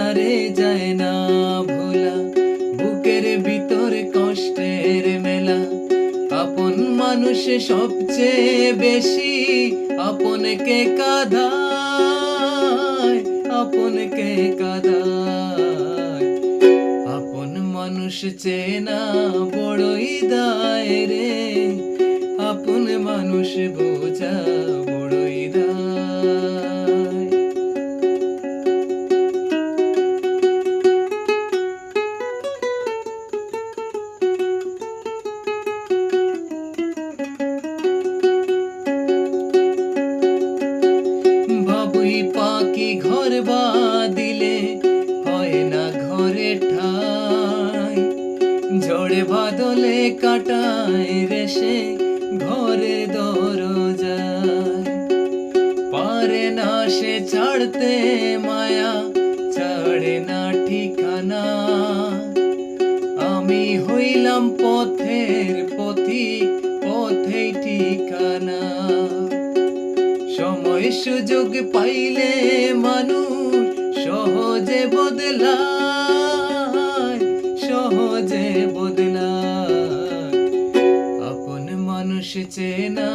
তারে যায় না ভোলা, বুকের ভিতর কষ্টের মেলা। আপন মানুষ সবচেয়ে বেশি আপনকে কাঁদায়, আপনকে কাঁদায়। আপন মানুষ চেনা বড়ই দায় রে, আপন মানুষ বোঝা বড়ই দায়। বাবুই পাখি ঘর বাঁধিলে হয় না ঘরে ঠাই, ঝড়ে বাদলে কাটায় রে সে ঘরে দরজায়। পারে না সে ছাড়তে মায়া, ছাড়ে না ঠিকানা। আমি হইলাম পথের পথিক, পথেই ঠিকানা। সময় সুযোগ পাইলে মানুষ সহজে বদলায়, সহজে বদলায়। আপন মানুষ চেনা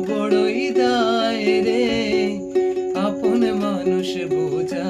বড়ই দায় রে, আপন মানুষ বোঝা